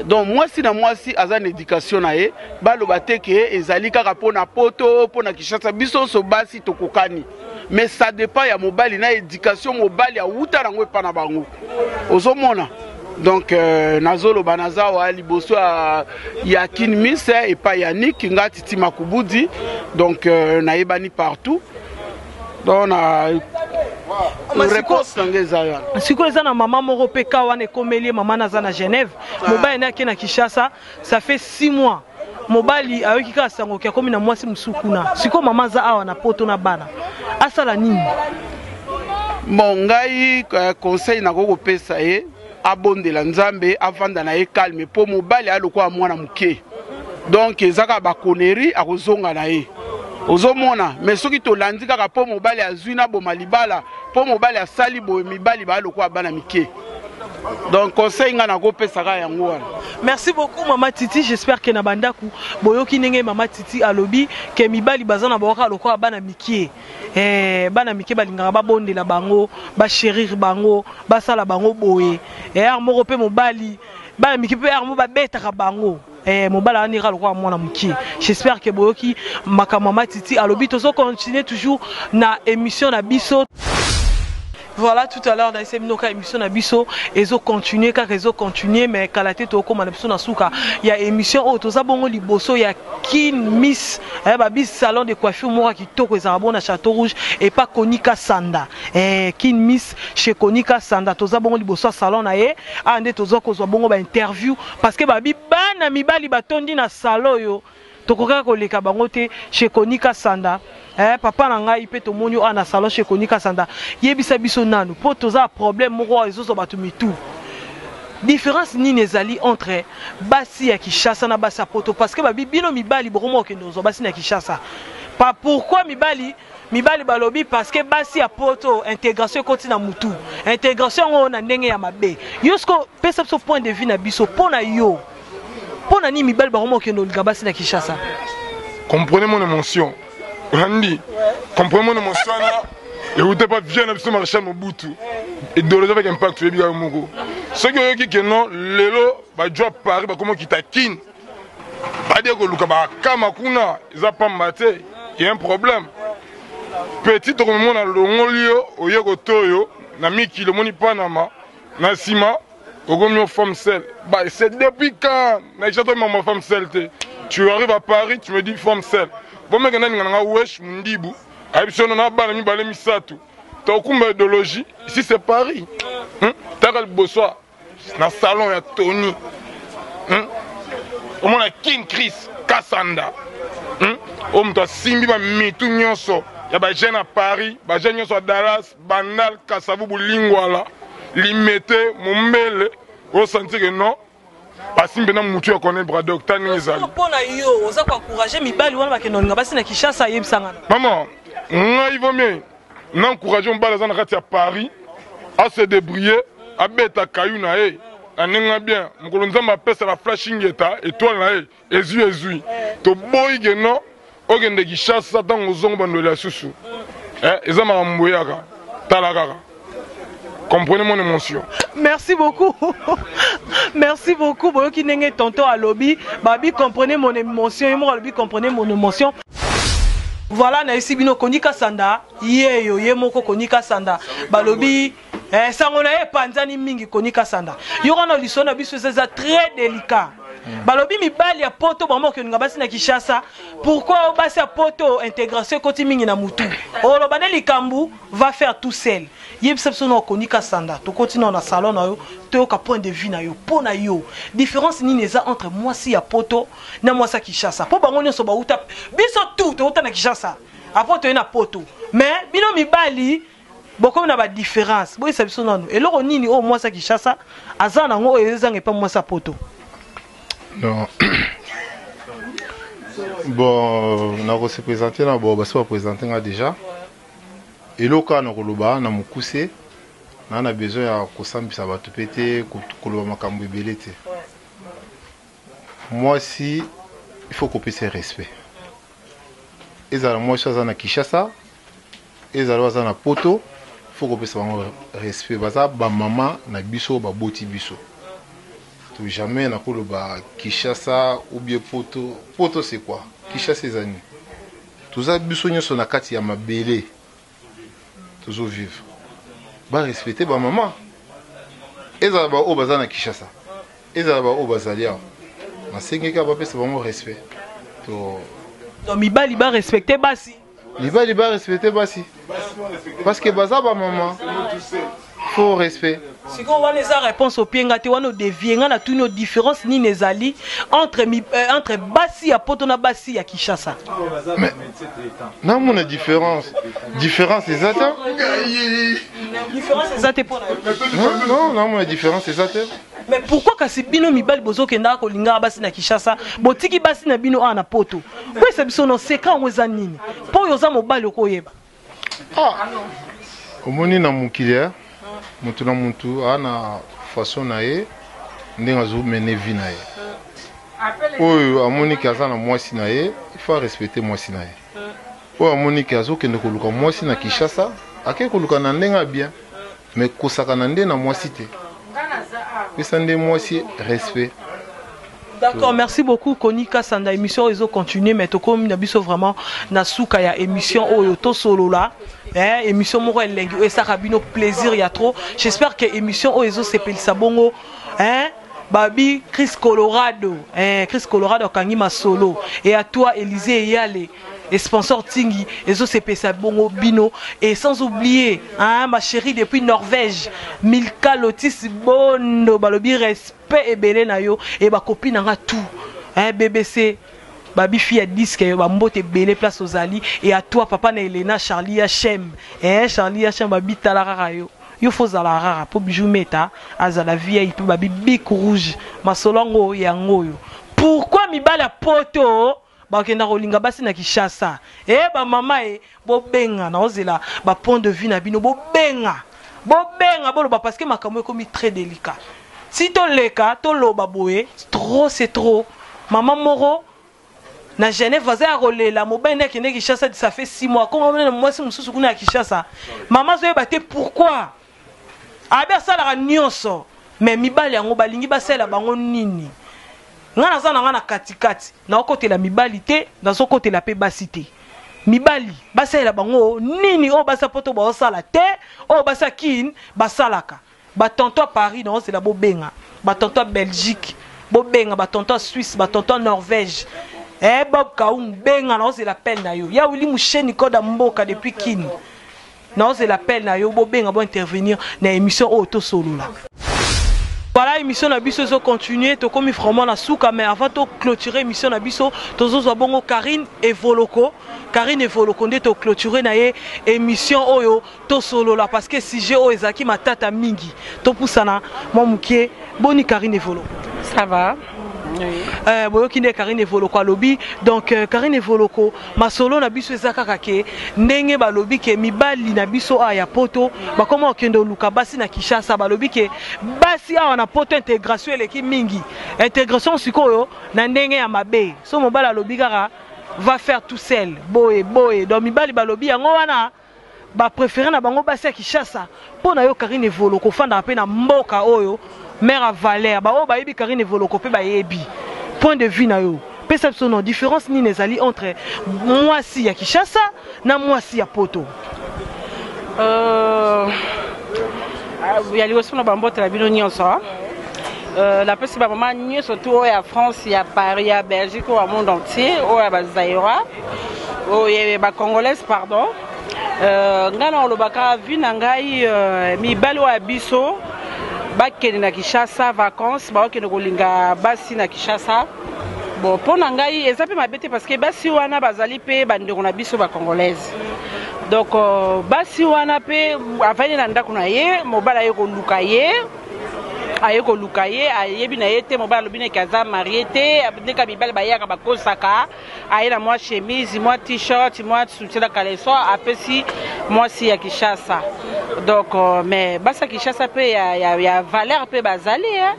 donc mwasi na mwasi azana éducation na ye baloba te ke ezali kaka mpona poto mpona Kinshasa biso so basi tokokani mais ça dépend ya mobali na éducation mobali awuta nango epa na bango ozomona. Donc nazolo banaza wa liboso ya Kinmis et pas Yannick ngati Titi Makubudi donc naibani partout donc na réponse ngeza ya siko eza na mama moko peka wana ekomelie mama naza na Genève mobali na ki na Kinshasa ça fait 6 mois mobali ayoki ka sango kia komi na mwasi musukuna siko mama za awa na poto na bana asala nini mongai conseil na koko pesa ye abondela nzambe avanda na ye calme po mobali aloko mwana muke donc ezaka ba connerie akozonga na ye ozomona mais soki tolandi kaka po mobali azwi na boma libala po mobali asali boye mibali ba aloko bana mike donc conseil nga na kopesaka yango wana. Merci beaucoup Mama Titi, j'espère que na bandaku boyoki ndenge Mama Titi alobi ke mibali bazana boka lokwa bana mikie bana mikie balingaka babondela bango ba chérir bango basala bango boye armoko pe mobali bana mikie pe armo ba betaka bango mobala ani lokwa mwana mukie. J'espère que boyoki maka Mama Titi alobi tozo continuer toujours na émission na biso. Voilà, tout à l'heure dans cette émission Nabiso, ils ont continué car ils ont continué mais kalaté to comme na biso na suka. Il y a émission au toza bongo liboso il y a Kin Miss bis salon de coiffure mora qui toko ezabona na Château Rouge et pas Konika Sanda. Kin Miss chez Konika Sanda toza bongo liboso salon na ye ande toza kozwa bongo ba interview parce que babi bana mibali batondi na salon yo. Tokoka koleka bango te chez Konika Sanda. Papa nanga ipe to monyo ana salon chez Konika Sanda. Yebisa biso nanu po toza problème moko ezoso batumitu. Différence ni nezali entre basi ya Kinshasa na basi ya poto parce que babi bino mibali bokomo ke nozo basi na Kinshasa. Pas pourquoi mibali balobi parce que basi ya poto intégration koti na mutu. Intégration on na ndenge ya mabe. Yosko pesa so point de vue na biso pona yo. Pona ni mibali bakomo ke no basi na Kinshasa. Comprenez mon émotion. Randy, comprenez mon émotion là. Et vous n'êtes pas bien absolument Marshal Mobutu. Et de l'autre avec impact sur les biens Mogo. Ce qui est non, l'élo, bah job Paris, bah comment qui taquine. Pas dire que le Kamakuna, ils ont pas maté. il y a un problème. Petit au moment na longolio oyeko toyo na miki le moni panama na sima ogomio femme seule. Bah c'est depuis quand na chateau maman femme seule. Tu arrives à Paris, tu me dis femme seule. Bon mec na ngana wesh mundibu. Abisono na bana mi balé misatu. Ta okumba de logis, ici c'est Paris. T'as le bossoir. Na salon ya Tony. Au moins King Chris Kassanda. On t'a simbi ba mitu nyonso. Ya ba jeune à Paris, ba jeune nyonso à Dallas, Bandal, Kasavu Lingwala, Limete, Mumbele, au sentir que non. Pasimbe na mutu ya connaît bras docteur Nizali. Pona yo, oza ko encourager mibali wana bakenonga basi na Kinshasa yebisanga. Maman, il vaut mieux n'encourager mbala za na kati ya Paris à se débrouiller, à beta kayuna e. Anenga bien, mukolo nzamba pesa la flashing eta étoile na e, ezui. To boy geno ogende Kinshasa tango zongo bando la susu. Ezama mboyaka, talakaka. Comprenez mon émotion. Merci beaucoup. Merci beaucoup. Boyo ki nenge tonton à lobby, babi comprenez mon émotion et moi lobby comprenez mon émotion. Voilà na ici bino konika sanda, yeyo ye moko konika sanda. Balobi sangona e panzani mingi konika sanda. Yoko na lisona biso c'est très délicat. Balobi mibali ya poto bamo ke ngabasi na Kinshasa. Pourquoi basi ya poto intégration koti mingi na mutu. Olo baneli kambu va faire tout seul. Yebsepso no konika sanda. To continue na salon na yo, to ka point de vue na yo, po na yo. Différence ni neza entre moi si ya poto na moi sa Kinshasa. Po bango nyonso ba uta biso tout to uta na Kinshasa. Apo to na poto. Mais bino mibali boko na ba différence. Bo yebsepso no. Eloko nini o moi sa Kinshasa azana ngo ezanga pa moi sa poto. Non. Bon, on a se présenté là, bon, on va présenter déjà. Et là, quand on a mukuse, on a besoin de kosambi ça va tout péter, koloba makambo belete. Moi si il faut qu'on puisse respect. Et ça moi je suis na Kinshasa, et ça là na poto, il faut qu'on puisse respect. Baza ba maman na biso ba boti biso. Jamais na koloba Kinshasa ou bien poto. Poto c'est quoi? Kinshasa c'est ani. Tout ça biso nyonso na kati ya mabele. Toujours vivre. Ba respecter ba maman. Eza ba o bazana Kinshasa. Eza ba o bazalia. Na sengeka ba pesa vraiment respect. To donc mibali ba respecter basi. Mibali ba respecter basi. Parce que baza ba maman. Faut respect. Si on voit les réponses au pied, on a dévié, on a toutes nos différences ni les alliés entre Bassi à Potona Bassi à Kinshasa. Mais non, on a différence. Différence c'est ça. Différence c'est ça pour non, on a différence c'est ça. Mais pourquoi quand c'est bino mibali bozo kenda ko linga Bassi na Kinshasa, botiki Bassi na bino ana poto. Oui, c'est biso no secret on zanini. Po yoza mobali ko yeba. Ah. Omoni na mukiliya. Mutu na mutu ana façon na ye ndenga zo mener vie na ye. Oyo amoni kaza na mwasi na ye, il faut respecter mwasi na ye. Oyo amoni kazo kende ko luka mwasi na Kinshasa, ake ko luka na ndenga bien, mais kosaka na nde na mwasi te. Pesa nde mwasi respect. D'accord, merci beaucoup Konika Sanda. Émission ils ont continué mais comme nabiso vraiment na souka ya émission oyo to solo là. Émission moko elengi et ça rabino plaisir ya trop. J'espère que émission oyo ils s'appelle Sabongo Babi Chris Colorado. Chris Colorado kangima solo et à toi Élisée Yale. Et sponsor Tingi, et zo c'est pesa bongo bino et sans oublier ma chérie depuis Norvège, Milka Lotis Bondo balobi respect et belé na yo et ba copine nga tout. BBC babi fille à disque ba mbote belé place aux ali et à toi papa na Elena Charlie Hachem. Charlie Hachem babi talara yo. Yo faut za la rara pour bijou meta azala vieille pour babi bic rouge masolongo yango yo. Pourquoi mi bala poto bakenda rolinga basi na Kinshasa ba mama bo benga na ozela ba point de vue na bino bo benga bolo parce que makambo ekomi très délicat si to leka to loba boye trop c'est trop maman moro na Genève vaza rolela mobene kende Kinshasa ça fait 6 mois comment moi si mususu kuna Kinshasa maman zo ba te pourquoi abia sala ra nyonso mais mibali yango balingi basela bango nini ngana za na katikati na côté la mibalité dans son côté la pe basité mibali basalela bango nini o basa poto ba osala te o basa kin basalaka ba tonto à Paris non c'est la bobenga ba tonto à Belgique bobenga ba tonto à Suisse ba tonto à Norvège Bob Kaung benga non c'est la peine na yo ya wili musheni koda mboka depuis kin non c'est la peine na yo bobenga bo intervenir na émission auto solo là. Voilà, l'émission Nabiso so continuer, to comme vraiment na souka mais avant de clôturer l'émission Nabiso, tozo zo bongo Karine et Voloko nde to clôturer na émission oyo to solo là parce que sujet o ezaki matata mingi. To pusana mo mukie boni Karine et Voloko. Ça va. Boyo kinde Karine Voloko alobi donc Karine Voloko masolo na biso ezaka kake ndenge balobi ke mibali na biso aya poto ba koma okendo luka basi na Kinshasa balobi ke basi awa na poto intégration eleki mingi intégration sikoyo na ndenge ya mabe so mobala alobi kaka va faire tout seul boye donc mibali balobi yango wana ba préférer na bango basi ya Kinshasa pona yo Karine Voloko fanda pe na mboka oyo mère à Valère, bah oh bah yebi Karine Voloko pe bah yebi. Point de vue na yo. Perception non différence ni nezali entre moi si ya Kinshasa na moi si ya poto. Ya liwesi na bambote la bino nyonso. La pesi ba mama nyonso surtout ya France, ya Paris, ya Belgique, au monde entier, au ya ba Zaïra, au ya ba Congolaise pardon. Ngana olobaka vu na ngai mibali wa biso bakende na Kinshasa vacances bakende kolinga basi na Kinshasa bon pona ngai eza pe mabete parce que basi wana bazali pe bandeko na biso ba congolaise donc basi wana pe avani na ndako na ye mobala ye ko luka ye aye ko luka ye ayebi na ye te mobala lobine kaza marié te abdeka bibal bayaka bakosaka aye na moi chemise moi t-shirt moi soutien caleçon apesi moi si ya Kinshasa donc mais basa Kinshasa pe ya valeur pe bazali hein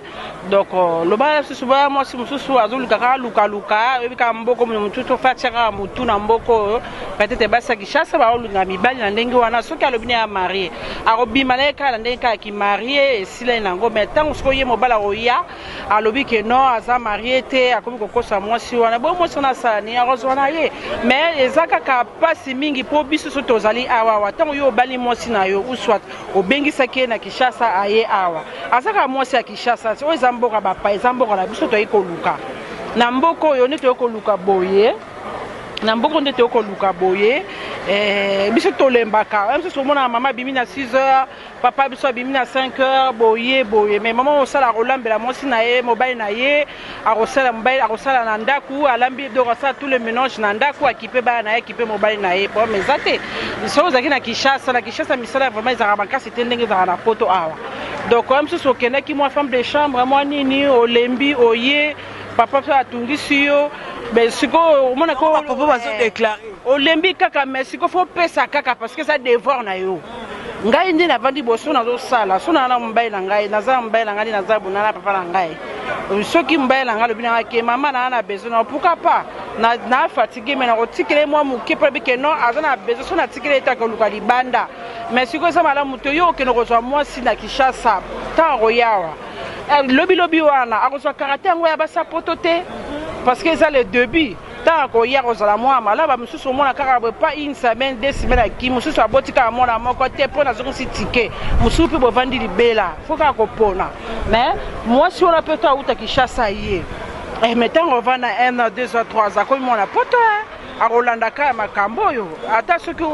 donc le bala souvent moi si mususu azuluka luka ebika mboko mututu fatira mutu na mboko peut-être basa Kinshasa ba olunga mibali na ndenge wana soki alobine ya marié arobi maleka na ndenge ki marié esila nango mais tant ko ye mobala oya alobi ke non aza marié te akomi kokosa mwasi wana bo mwasi na sani arozwana ye mais ezaka ka pasi mingi po biso so tozali awa tant yo bali mwasi na yo soit obengisa ke na Kinshasa aye awa azaka mwasi ya Kinshasa o ezamboka bapa ezamboka na biso to ekoluka na mboko yo ne to ekoluka boye na mboko nde to ekoluka boye biso tolembaka même si mona mama bimi na 6h papa biso bimi na 5h boye mais maman osala rolambela mwasi na ye mobile na ye arosala mobile arosala na ndaku alambi do rasa tout le mélange na ndaku akipe ba na ye akipe mobile na ye bon mais zate so zaki na Kinshasa misala vraiment ezaka makasi te ndenge ezaka na poto awa donc même si okendaki moi femme de chambre moi nini olembi oye papa so atungisi yo mais siko omona ko papa bazo déclarer olembi kaka mais siko faut pesa kaka parce que ça dévore na yo ngai ndi na vandi boso na zo sala so na mbaye na ngai naza mbaye na ngai naza bunana papa na ngai soki mbaye na ngai lobina ke mama na besoin pourquoi pas na fatigué mais na otikele moi muke pe ke non azana besoin so na tikele ta ko luka libanda mais siko ça mala muto yo ke no kozwa moi si na Kinshasa ta royawa lobi wana akozwa karaté ngo ya basa potote parce que ça le début tant ko hier ozala moi malaba mususu mona kaka pas une semaine 2 semaines ki mususu abotika mona moko te pona zo si ticket mususu pe bovandi libela faut ka ko pona mais moi si on a peut ta uta Kinshasa yé et maintenant on va na 1 2 3 akomi mona poto a Rolanda ka makambo yo ata soki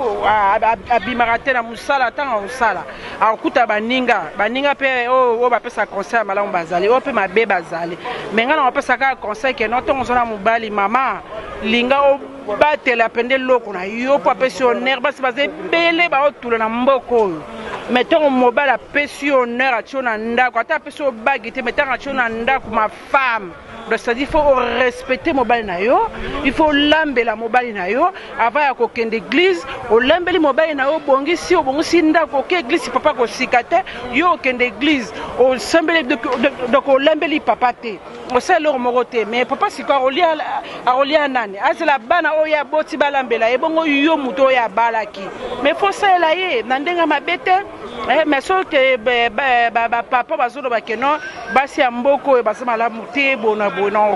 abimarate na musala tanga usala akuta baninga pe o ba pesa conseil malamu bazali o pe mabe bazali menga na pesa ka conseil ke no tongo zona mubali mama linga o batela pende loko na yo pa pensionnaire basi baze bele ba otula na mboko mettons mobile pensionnaire a tona ndako ata peso bagite mettons a tona ndako ma femme. C'est-à-dire qu'il faut respecter mobile na yo, il faut lamber la mobile na yo avant ya kokende église, o lambeli mobile na yo bongi si o bongi sinda ko ke église papa ko sikate yo kende église, o sembele donc o lambeli papa te. O sait leur moroté mais papa si ko rolia nani. Azela bana o ya boti balambela e bongo yo muto ya balaki. Mais faut ça la ye, nandenga mabete mais so que papa bazolo bakeno basi ya mboko basi malamu te bona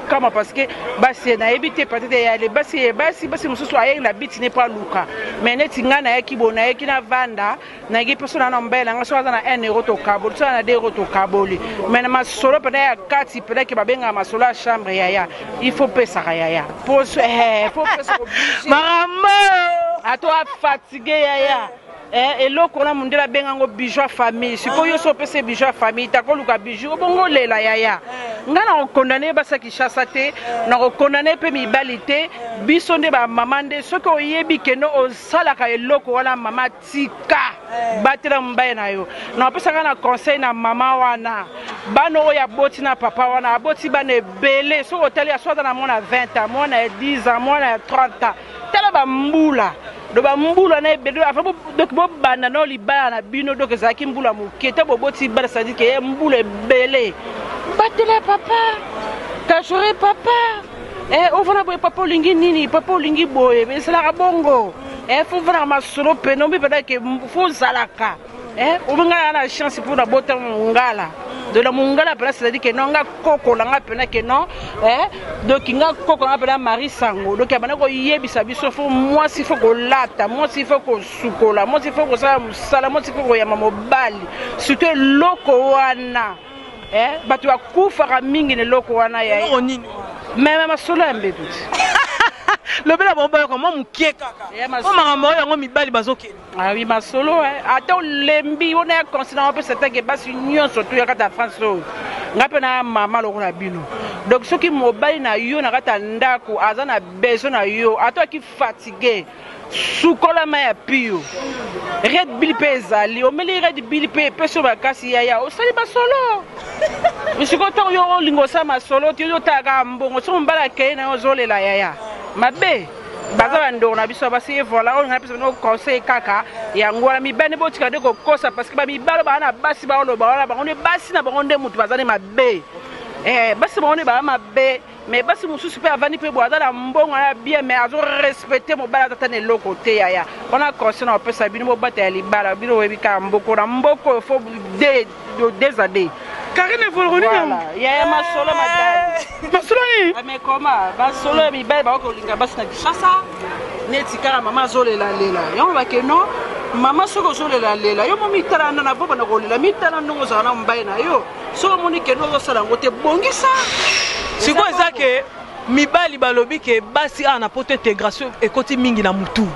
kama parce que basi na ebité peut-être ya les basi mususu aye na biti ne pas luka mais neti ngana ya kibona ya kina vanda na gi persona na mbela ngaso na 1 euro to kaboli so na 2 euro to kaboli mais na masolo peut ya kati peut que babenga masolo à chambre ya il faut pesa ya pour pesa maramba à toi fatigué ya et loko na mundela bengango bijou famille sikoyo so pese bijou famille takoluka bijou bongo lela yaya ngana condamné basa Kinshasa te na condamné pe mibalite biso nde ba mamande soko yebi keno osalaka eloko wala mama tika batela mbaye na yo na pesa kana conseil na mama wana bano ya boti na papa wana boti bane belé soko tali aswata na mona 20 ans mona 10 ans mona 30 ans tala ba mbula do ba mbula na bedo afa donc bo bana no libala na bino donc ezaki mbula mokete boboti bala sadi ke mbula belé batele papa kachore papa ovana boye papa lingi nini papa lingi boye besala bongo faut vana masolo peno bi peda ke faut zalaka obanga na chance pour la bota ngala de la mungala place c'est-à-dire que non nga koko la nga pena que non donc nga koko nga pena Marie Sango donc abana ko yebisa biso fo moi s'il faut ko lata moi s'il faut ko sukola moi s'il faut ko sala moi s'il faut ko yama mobali surtout loko wana batu akufa mingi ne loko wana ya onini mais masolo mbedu le bela bomba comment mukie kaka o makambo yango mibali bazoke ah oui masolo ata lembi on est considéré que c'était que basi union surtout ya kata France ngape na mama loko na bino donc soki mobali na yo na kata ndako azana besoin na yo ato ki fatigué sukola ma pio red bill pezali o meli red bill pe so bakasi ya o sali basolo misikoto yo lingo sa masolo ti yo taga mbongo so mbala ke na ozolela ya mabe baza bando na biso basi voilà on a besoin de conseil kaka ya ngwala mibane botika de ko kosa parce que ba mibalo bana basi ba ono ba on est basi na bango nde mutu bazane mabe basi ba on ba mabe mais basi mususu pe avani pe boaza na mbongo ya bien mais azo respecter mo bala tata ne loko te ya on a conseil na pesa bino mo bata ya libala bino webika mboko na mboko faut des années Karine Volroni ya masolo madame masolo ni mais comment masolo mi ba ko linga basi na Kinshasa neti kara mama zolela lela yo ba ke no mama soko zolela lela yo momi tarana na boba na ko lela mi tarana ngo za na mbaye na yo so moni ke no sala ngote bongisa siko ezake mibali balobi ke basi ana poto intégration ekoti mingi na mutu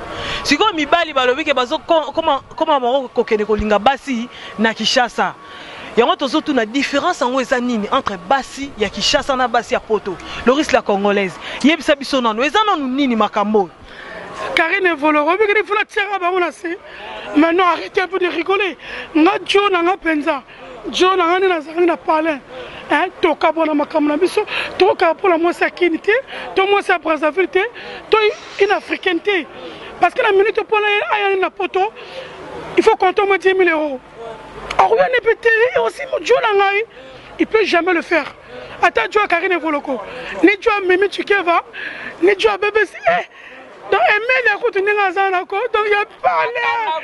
siko mibali balobi ke bazo comment moko kokene ko linga basi na Kinshasa yango tozotu na différence en eza nini entre basi ya Kinshasa na basi ya poto le risque la congolaise yebisa biso nano eza nanu nini makambo Karine Voloro mais il faut la tirer ba on sait maintenant arrêtez un peu de rigoler nga jo na nga penza jo na nga na zanga na parler to ka bona makambo na biso to ka pour la moi sakinité to moi sa brazzaville to une africainité parce que la minute pour aller na poto il faut compter au moins 10 000 euros. Alors, et aussi, il ne peut jamais le faire. Attends, tu as Karine Voloko. Ni tu as Mimi Tukeva, ni tu as BBC. Donc, les routes, donc il n'y a pas l'air.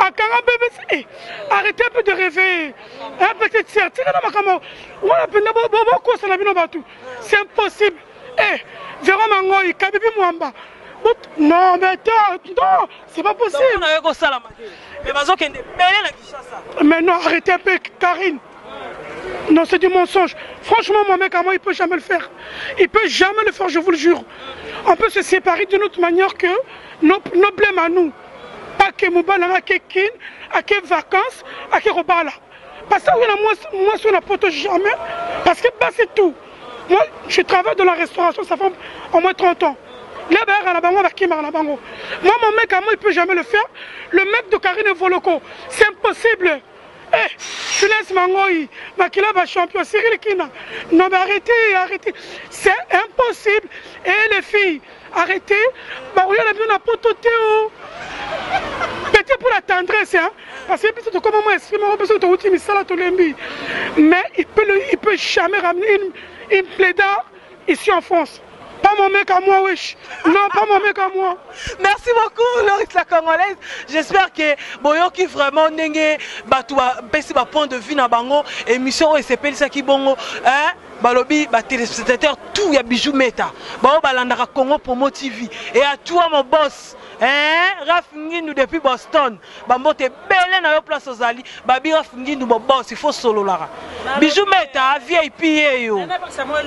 À Kara BBC. Arrêtez un peu de rêver. Un petit certain. C'est impossible. Véro Mangoï, Kabibi Mwamba. Non, mais attends, non, c'est pas possible. Mais non, arrêtez un peu, Karine. Non, c'est du mensonge. Franchement, mon mec, à moi, il ne peut jamais le faire. Il ne peut jamais le faire, je vous le jure. On peut se séparer d'une autre manière que nos problèmes à nous. Pas que Moubala, à que Kin, à que vacances, à que Robala. Parce que moi, sur la pote, jamais. Parce que bah, c'est tout. Moi, je travaille dans la restauration, ça fait au moins 30 ans. Moi, mon mec, à moi, il ne peut jamais le faire. Le mec de Karine Voloko, c'est impossible. Je laisse Mangoï, Makila va champion, Cyril Kina. Non, mais arrêtez. C'est impossible. Et les filles, arrêtez. Peut-être pour la tendresse, hein. Parce que peut-être comment moi exprimer, mais il peut jamais ramener une plaidard ici en France. Pas mon mec à moi, wesh. Non, pas mon mec à moi. Merci beaucoup, Loris la Congolaise. J'espère que Boyoki vraiment n'enge batua pesi ba point de vue na bango émission ECP qui bongo hein balobi ba téléspectateur tout ya Bijou Meta. Ba balandaka Congo Promo TV et à toi mon boss. Hein Raf Ngindu depuis Boston. Ba mbote belé na yo place ozali. Babi Raf Ngindu bo boss, il faut solo lara. Bijou Meta VIP yo.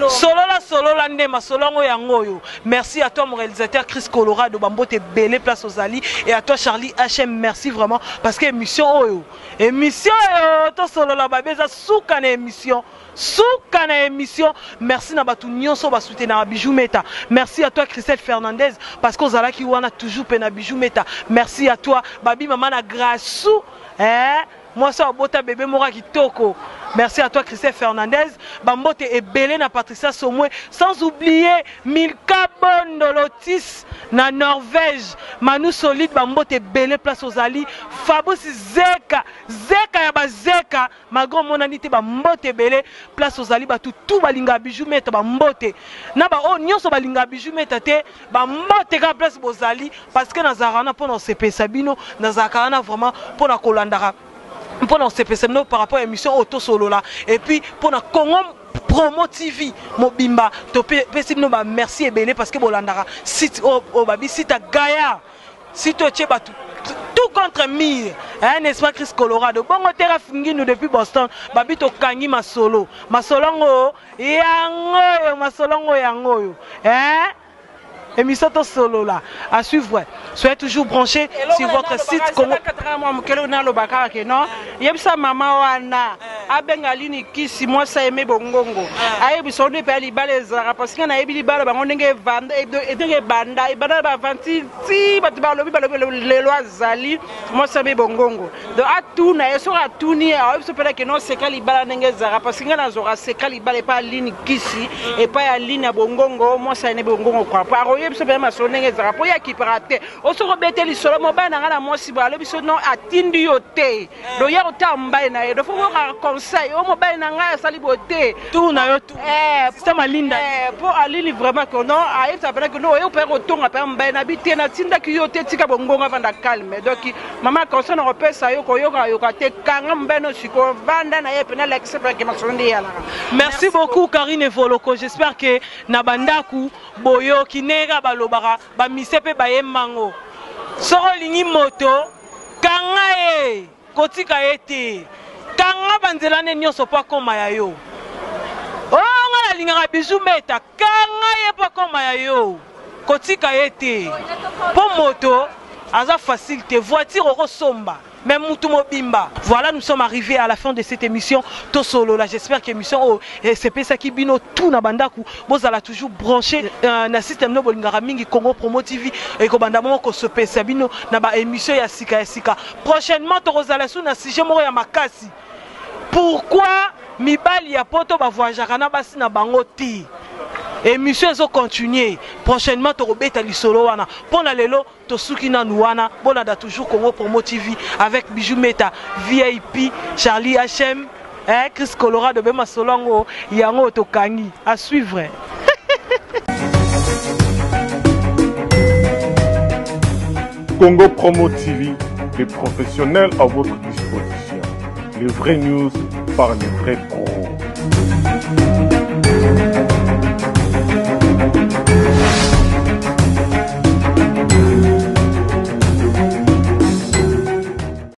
Solo la ndema solo ngo yango yo. Merci à toi mon réalisateur Chris Colorado ba mbote belé place ozali et à toi Charlie HM merci vraiment parce que émission yo. Émission yo to solo la babeza souka na émission. Souka na émission. Merci na batu nyonso ba soutenir na Bijou Meta. Merci à toi Christelle Fernandez parce que ozala ki wana toujours pe na Bijou Meta. Merci à toi Babi Maman na Grasou. Hein? Moi ça bota bébé mora kitoko. Merci à toi Christelle Fernandez. Bambote et belé na Patricia Somwe sans oublier Milka Bondolotis na Norvège. Manu Solide Bambote belé place aux Ali. Fabus Zeka ya bazeka ma grand monanité Bambote belé place aux Ali batu tout balinga Bijou Meta Bambote. Na ba o nyonso balinga Bijou Meta te Bambote ka place bozali parce que nazarana pour nos CP Sabino nazarana vraiment pour na kolandara. Pour nos CPC par rapport à l'émission Auto Solo là et puis pour la Congo Promo TV Mobimba merci et béné parce que Bolandara site au babi site à Gaïa site au Tcheba tout contre mire hein n'est-ce pas Chris Colorado bon on terra nous depuis Boston babi to kangi masolo masolongo yango hein émission to solo là à suivre soyez toujours branchés sur votre site Congo yebisa mama wana abengalini kisi moi ça aimé bongongo ayebi sonde pe libale zara parce que na yebi libale bango ndenge vanda ndenge banda ibana ba vanti ti batu ba lobi le loi zali moi ça aimé bongongo donc atuna eso atuni ayebi so pela que non c'est libala ndenge zara parce que na zora c'est libale pas ligne kisi et pas ya ligne ya bongongo moi ça aimé bongongo quoi par yebi so pela maso ndenge zara po ya kiparate oso robete li solo mo bana ngana moi si ba lobi so non atindi yote do ya otamba na yedo fo conseil au mobile na nga sali beauté tout na yo tout c'est malinda pour alili vraiment que non a ça veut que non yo peut retourner après mbaye na bité na tinda ki yo te tika bongonga vanda calme donc maman conseil na repesa yo ko yo ka te kanga mbaye no siko vanda na ye pena l'exemple que masondi ya la. Merci beaucoup Karine Voloko, j'espère que na bandaku boyo kinega balobara ba misepe ba yemango soro lingi moto kanga kotika ete kanga banzela ne nyonso pa koma ya yo o ngala lingaka Bijou Meta kanga ye pa koma ya yo kotika ete po moto aza facilité voiture oko somba même mutu mobimba. Voilà, nous sommes arrivés à la fin de cette émission to solo là. J'espère que l'émission c'est ça qui bino tout na bandaku bozala toujours branché na système no bolingara mingi Congo Promo TV et ko bandamo ko se pesa bino na ba émission ya sika. Prochainement to rozala sou na sujet moko ya makasi. Pourquoi mibali ya poto ba voyager na basi na bango ti émission ezo continuer prochainement to robeta lisolo wana pona lelo to sukina nuana bona da toujours Congo Promo TV avec Bijou Meta VIP Charlie HM Chris Colorado bema solongo yango to kangi à suivre. Congo Promo TV, les professionnels à votre disposition. Les vraies news par les vrais pros.